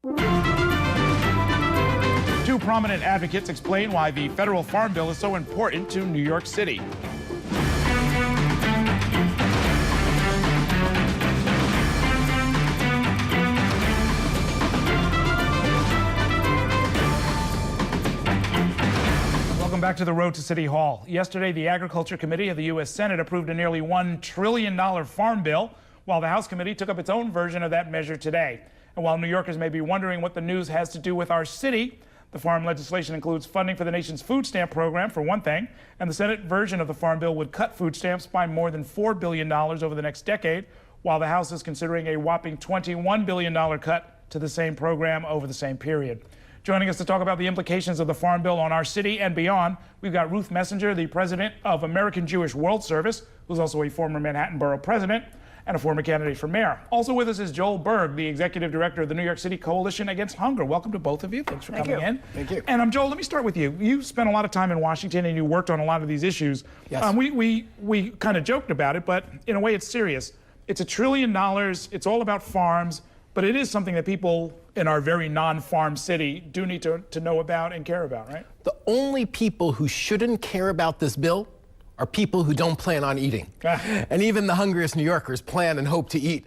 Two prominent advocates explain why the federal farm bill is so important to New York City. Welcome back to the road to City Hall. Yesterday, the Agriculture Committee of the U.S. Senate approved a nearly $1 trillion farm bill, while the House Committee took up its own version of that measure today. And while New Yorkers may be wondering what the news has to do with our city, the farm legislation includes funding for the nation's food stamp program, for one thing, and the Senate version of the farm bill would cut food stamps by more than $4 billion over the next decade, while the House is considering a whopping $21 billion cut to the same program over the same period. Joining us to talk about the implications of the farm bill on our city and beyond, we've got Ruth Messinger, the president of American Jewish World Service, who's also a former Manhattan Borough president and a former candidate for mayor. Also with us is Joel Berg, the executive director of the New York City Coalition Against Hunger. Welcome to both of you. Thanks for coming in. Thank you. And Joel, let me start with you. You spent a lot of time in Washington and you worked on a lot of these issues. Yes. We kind of joked about it, but in a way it's serious. It's $1 trillion. It's all about farms, but it is something that people in our very non-farm city do need to know about and care about, right? The only people who shouldn't care about this bill are people who don't plan on eating. And even the hungriest New Yorkers plan and hope to eat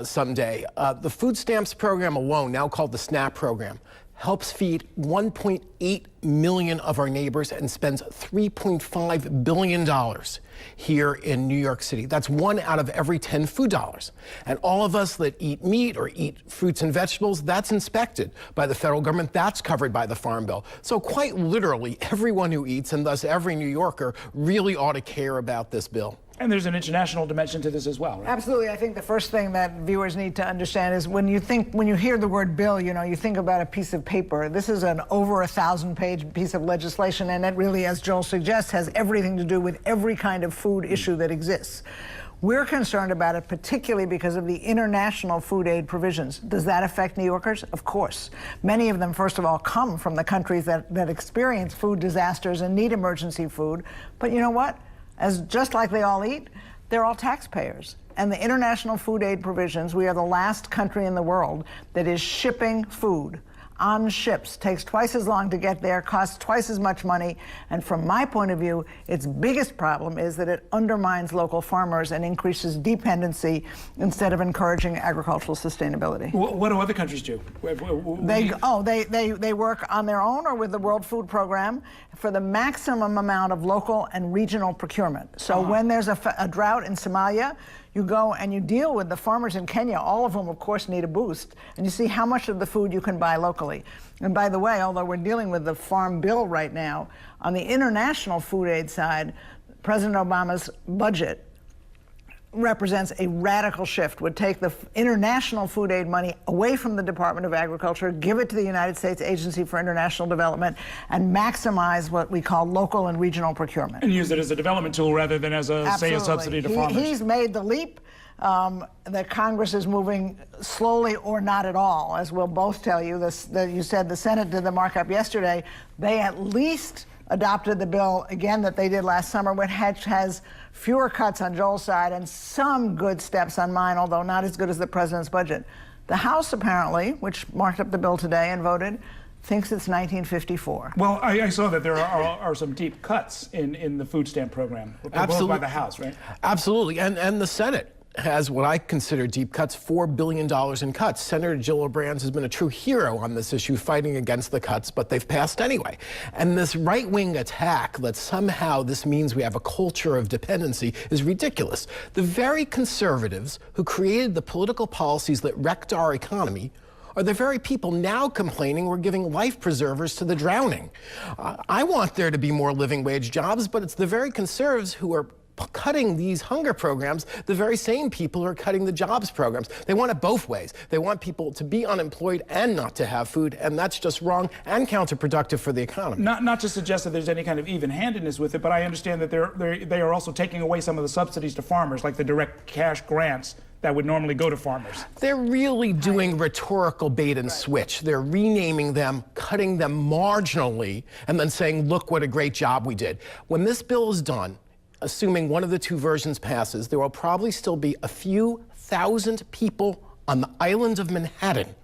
someday. The food stamps program alone, now called the SNAP program, helps feed 1.8 million of our neighbors and spends $3.5 billion here in New York City. That's 1 out of every 10 food dollars. And all of us that eat meat or eat fruits and vegetables, that's inspected by the federal government. That's covered by the Farm Bill. So quite literally, everyone who eats, and thus every New Yorker, really ought to care about this bill. And there's an international dimension to this as well, right? Absolutely. I think the first thing that viewers need to understand is when you hear the word bill, you think about a piece of paper. This is an over 1,000-page piece of legislation, and it really, as Joel suggests, has everything to do with every kind of food issue that exists. We're concerned about it particularly because of the international food aid provisions. Does that affect New Yorkers? Of course. Many of them, first of all, come from the countries that experience food disasters and need emergency food. But you know what? Just like they all eat, they're all taxpayers. And the international food aid provisions, we are the last country in the world that is shipping food on ships. Takes twice as long to get there, costs twice as much money. And from my point of view, its biggest problem is that it undermines local farmers and increases dependency instead of encouraging agricultural sustainability. What do other countries do? They work on their own or with the World Food Program for the maximum amount of local and regional procurement. So when there's a drought in Somalia, you go and you deal with the farmers in Kenya, all of whom, of course, need a boost, and you see how much of the food you can buy locally. And by the way, although we're dealing with the Farm Bill right now, on the international food aid side, President Obama's budget represents a radical shift, would take the international food aid money away from the Department of Agriculture, give it to the United States Agency for International Development, and maximize what we call local and regional procurement. And use it as a development tool rather than as say, a subsidy to farmers. He's made the leap. The Congress is moving slowly or not at all, as we'll both tell you. You said the Senate did the markup yesterday. They at least adopted the bill again that they did last summer, which has fewer cuts on Joel's side and some good steps on mine, although not as good as the president's budget. The House, apparently, which marked up the bill today and voted, thinks it's 1954. Well, I saw that there are some deep cuts in the food stamp program. Absolutely. Both by the House, right? Absolutely. And the Senate has what I consider deep cuts, $4 billion in cuts. Senator Joel Berg has been a true hero on this issue, fighting against the cuts, but they've passed anyway. And this right-wing attack that somehow this means we have a culture of dependency is ridiculous. The very conservatives who created the political policies that wrecked our economy are the very people now complaining we're giving life preservers to the drowning. I want there to be more living wage jobs, but it's the very conservatives who are cutting these hunger programs, the very same people who are cutting the jobs programs. They want it both ways. They want people to be unemployed and not to have food, and that's just wrong and counterproductive for the economy. Not to suggest that there's any kind of even-handedness with it, but I understand that they are also taking away some of the subsidies to farmers, like the direct cash grants that would normally go to farmers. They're really doing rhetorical bait and switch. They're renaming them, cutting them marginally, and then saying, look what a great job we did. When this bill is done, assuming one of the two versions passes, there will probably still be a few thousand people on the island of Manhattan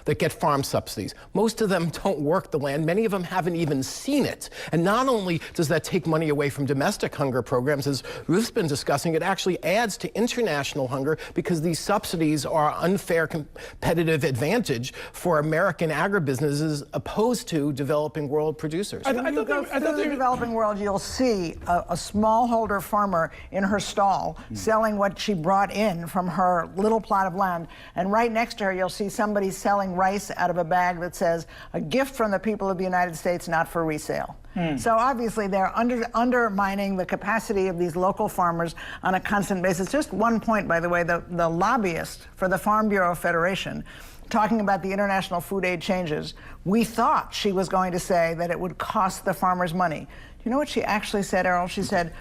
that get farm subsidies. Most of them don't work the land. Many of them haven't even seen it. And not only does that take money away from domestic hunger programs, as Ruth's been discussing, it actually adds to international hunger because these subsidies are unfair competitive advantage for American agribusinesses opposed to developing world producers. When you go through the developing world, you'll see a smallholder farmer in her stall selling what she brought in from her little plot of land. And right next to her, you'll see somebody selling rice out of a bag that says, "A gift from the people of the United States, not for resale." So obviously they're undermining the capacity of these local farmers on a constant basis. Just one point, by the way, the lobbyist for the Farm Bureau Federation, talking about the international food aid changes, we thought she was going to say that it would cost the farmers money. Do you know what she actually said, Errol? She said,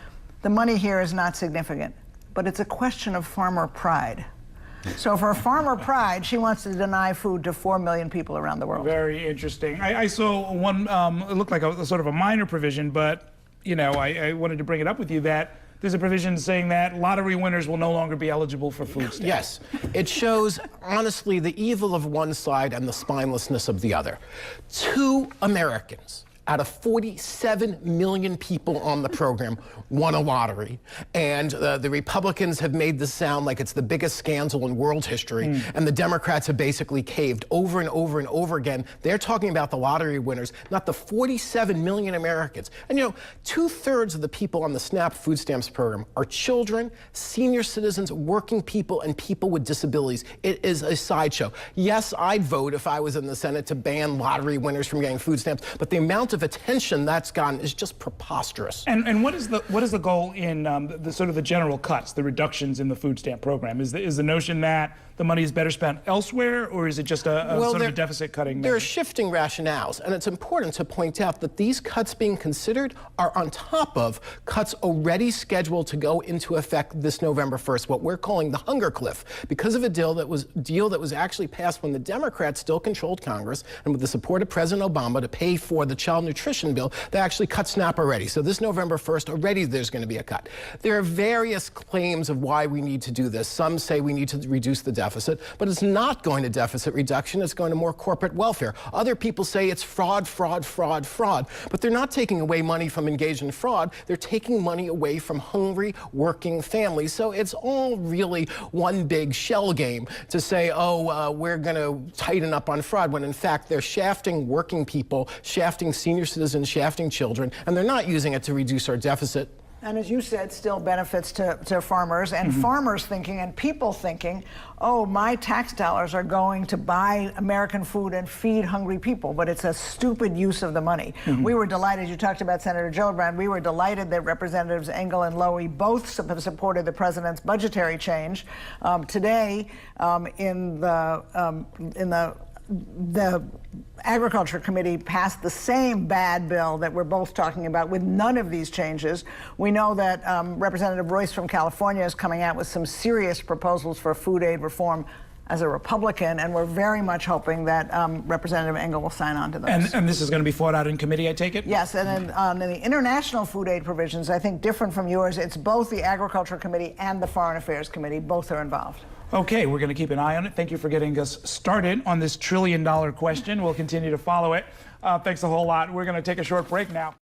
the money here is not significant, but it's a question of farmer pride. So for farmer pride, she wants to deny food to 4 million people around the world. Very interesting. I saw one, it looked like a sort of a minor provision, but, you know, I wanted to bring it up with you that there's a provision saying that lottery winners will no longer be eligible for food stamps. Yes. It shows, honestly, the evil of one side and the spinelessness of the other. 2 Americans out of 47 million people on the program won a lottery. And the Republicans have made this sound like it's the biggest scandal in world history. And the Democrats have basically caved over and over and over again. They're talking about the lottery winners, not the 47 million Americans. And you know, 2/3 of the people on the SNAP food stamps program are children, senior citizens, working people, and people with disabilities. It is a sideshow. Yes, I'd vote if I was in the Senate to ban lottery winners from getting food stamps, but the amount of attention that's gotten is just preposterous. And what is the goal in the sort of the general cuts, the reductions in the food stamp program? Is the notion that the money is better spent elsewhere, or is it just a sort of a deficit cutting measure? There are shifting rationales, and it's important to point out that these cuts being considered are on top of cuts already scheduled to go into effect this November 1st, what we're calling the hunger cliff, because of a deal that was actually passed when the Democrats still controlled Congress, and with the support of President Obama to pay for the child nutrition bill that actually cut SNAP already. So this November 1st, already there's going to be a cut. There are various claims of why we need to do this. Some say we need to reduce the deficit, but it's not going to deficit reduction. It's going to more corporate welfare. Other people say it's fraud, fraud, fraud, fraud. But they're not taking away money from engaged in fraud. They're taking money away from hungry, working families. So it's all really one big shell game to say, oh, we're going to tighten up on fraud, when in fact they're shafting working people, shafting senior citizens, shafting children, and they're not using it to reduce our deficit. And as you said, still benefits to farmers, and farmers thinking and people thinking, oh, my tax dollars are going to buy American food and feed hungry people, but it's a stupid use of the money. We were delighted, you talked about Senator Joel Berg, we were delighted that Representatives Engel and Louis both have supported the president's budgetary change. Today, in the Agriculture Committee passed the same bad bill that we're both talking about with none of these changes. We know that Representative Royce from California is coming out with some serious proposals for food aid reform as a Republican, and we're very much hoping that Representative Engel will sign on to those. And this is going to be fought out in committee, I take it? Yes, and in the international food aid provisions, I think different from yours, it's both the Agriculture Committee and the Foreign Affairs Committee. Both are involved. Okay, we're going to keep an eye on it. Thank you for getting us started on this $1 trillion question. We'll continue to follow it. Thanks a whole lot. We're going to take a short break now.